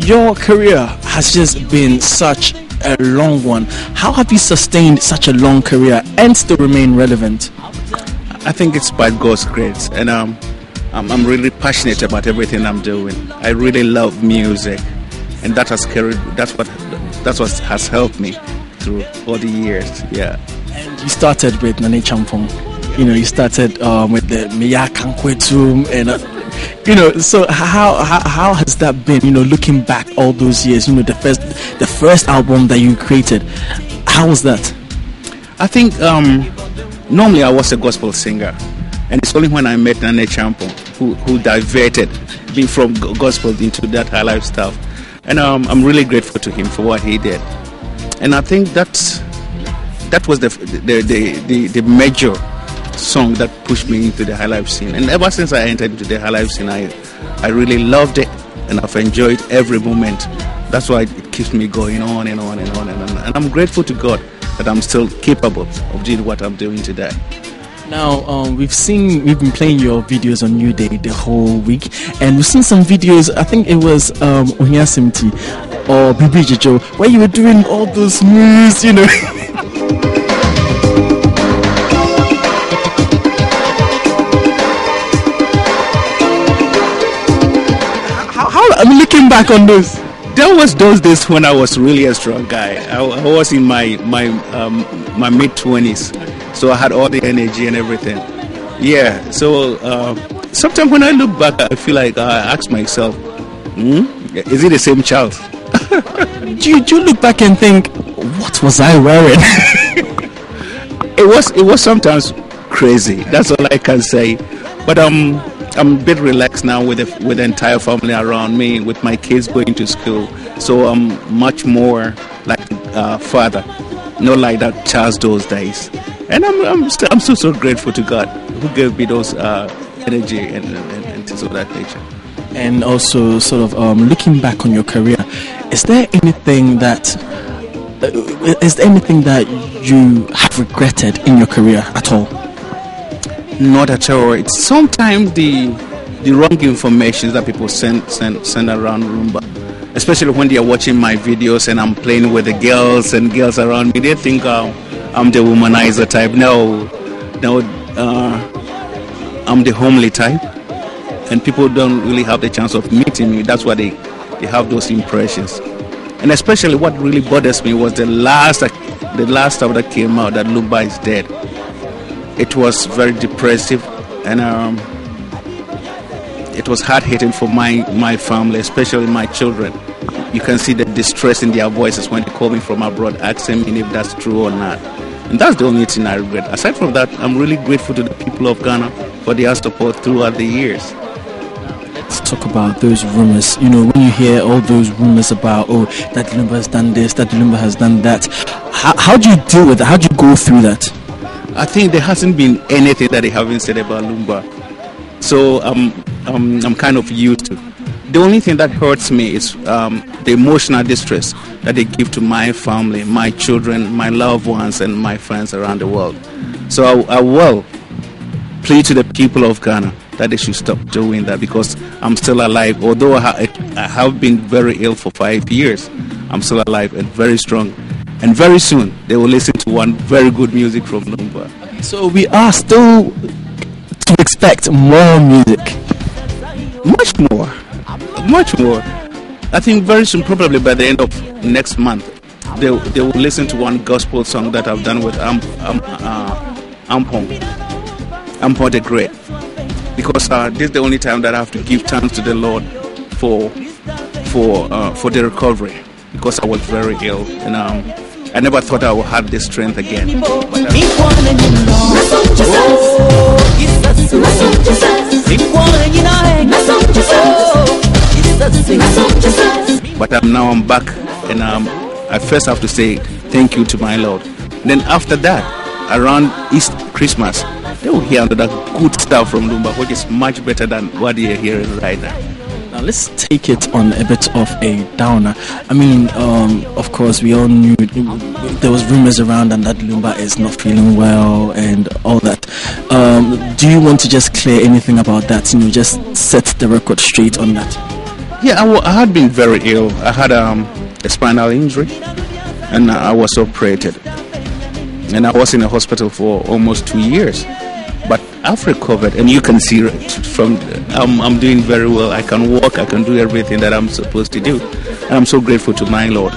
your career has just been such a long one. How have you sustained such a long career and still remain relevant? I think it's by God's grace, and I'm really passionate about everything I'm doing. I really love music, and that has carried. That's what has helped me through all the years. Yeah. And you started with Nane Champong. You know, you started with the Miya Kankwetum, and so how has that been? You know, looking back all those years. You know, the first album that you created. How was that? I think normally I was a gospel singer, and it's only when I met Nane Champong who diverted me from gospel into that high life stuff, and I'm really grateful to him for what he did. And I think that was the major song that pushed me into the high life scene. And ever since I entered into the high life scene, I really loved it, and I've enjoyed every moment. That's why it keeps me going on and on and on and on. And I'm grateful to God that I'm still capable of doing what I'm doing today. Now, we've been playing your videos on Newday the whole week, and we've seen some videos. I think it was Ohiasimti or Bibi Jojo, where you were doing all those moves, you know. How I'm looking back on those. There was those days when I was really a strong guy. I was in my mid-20s, so I had all the energy and everything. Yeah, so sometimes when I look back, I feel like I ask myself, is it the same child? Do you look back and think, what was I wearing? It was sometimes crazy. That's all I can say. But I'm a bit relaxed now with the entire family around me, with my kids going to school. So I'm much more like a father, not like that child those days. And I'm so grateful to God who gave me those energy and things of that nature. And also, sort of looking back on your career, is there anything that you have regretted in your career at all? Not at all. It's sometimes the wrong information that people send around Lumba, especially when they are watching my videos and I'm playing with the girls and girls around me. They think I'm the womanizer type. No, I'm the homely type, and people don't really have the chance of meeting me. That's why they have those impressions. And especially what really bothers me was the last stuff that came out, that Lumba is dead. It was very depressive, and it was hard-hitting for my family, especially my children. You can see the distress in their voices when they call me from abroad, asking me if that's true or not. And that's the only thing I regret. Aside from that, I'm really grateful to the people of Ghana for their support throughout the years. Let's talk about those rumors. You know, when you hear all those rumors about, Daddy Lumba has done this, Daddy Lumba has done that, how do you deal with that? How do you go through that? I think there hasn't been anything that they haven't said about Lumba, so I'm kind of used to. The only thing that hurts me is the emotional distress that they give to my family, my children, my loved ones, and my friends around the world. So I will plead to the people of Ghana that they should stop doing that, because I'm still alive. Although I have been very ill for 5 years, I'm still alive and very strong. And very soon, they will listen to one very good music from Lumba. So we are still to expect more music. Much more. I think very soon, probably by the end of next month, they will listen to one gospel song that I've done with Ampong the Great. Because this is the only time that I have to give thanks to the Lord for the recovery. Because I was very ill, and I never thought I would have this strength again. But I'm back, and I first have to say thank you to my Lord. And then after that, around Christmas, they will hear another good stuff from Lumba, which is much better than what they are hearing right now. Now let's take it on a bit of a downer. I mean, of course, we all knew there was rumors around and that Lumba is not feeling well and all that. Do you want to just clear anything about that? You know, just set the record straight on that. Yeah, I had been very ill. I had a spinal injury, and I was operated. And I was in a hospital for almost 2 years. But I've recovered, and you can see from I'm doing very well. I can walk, I can do everything that I'm supposed to do. And I'm so grateful to my Lord.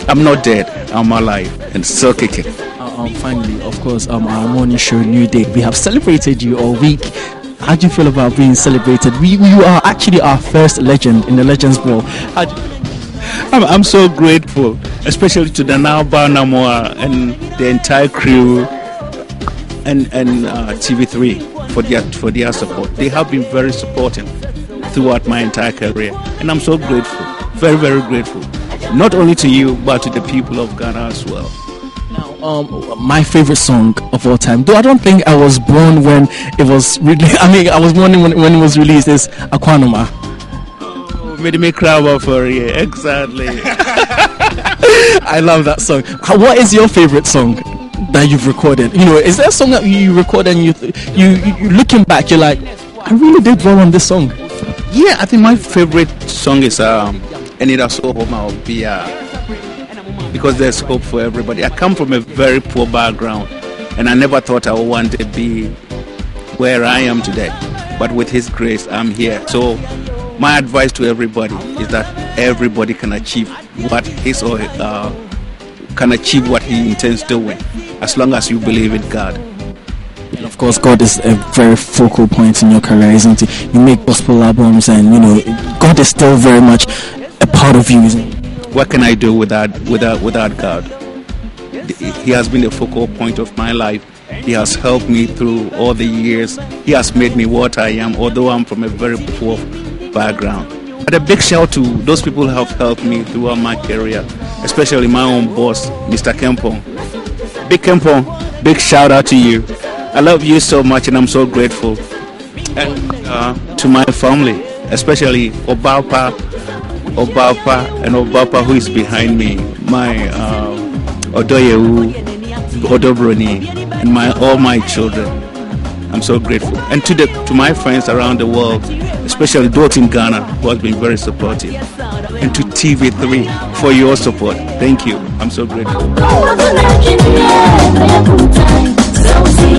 I'm not dead, I'm alive and still kicking. Finally, of course, our morning show, Newday, we have celebrated you all week. How do you feel about being celebrated? You are actually our first legend in the Legends Ball. I'm so grateful, especially to the Nauba Namoa and the entire crew and TV3 for their support. They have been very supportive throughout my entire career, and I'm so grateful, very, very grateful. Not only to you, but to the people of Ghana as well. Now, my favorite song of all time, though I don't think I was born when it was I was born when it was released, is Akwanoma. Made me cry about for you, exactly. I love that song. What is your favorite song that you've recorded? Is there a song that you record and you looking back, you're like, I really did well on this song? Yeah, I think my favorite song is Enida So Homa of Bia, because there's hope for everybody. I come from a very poor background, and I never thought I would want to be where I am today. But with His grace, I'm here. So my advice to everybody is that everybody can achieve what his or can achieve what he intends doing, as long as you believe in God. And of course, God is a very focal point in your career, isn't He? You make gospel albums, and God is still very much a part of you, isn't He? What can I do without God? He has been the focal point of my life. He has helped me through all the years. He has made me what I am, although I'm from a very poor background. But a big shout to those people who have helped me throughout my career, especially my own boss, Mr. Kempong. Big Kempong, big shout out to you. I love you so much, and I'm so grateful. And to my family, especially Obapa, who is behind me, my Odoyewu, Odobroni, and all my children. I'm so grateful. And to my friends around the world, especially those in Ghana who have been very supportive. And to TV3 for your support. Thank you. I'm so grateful.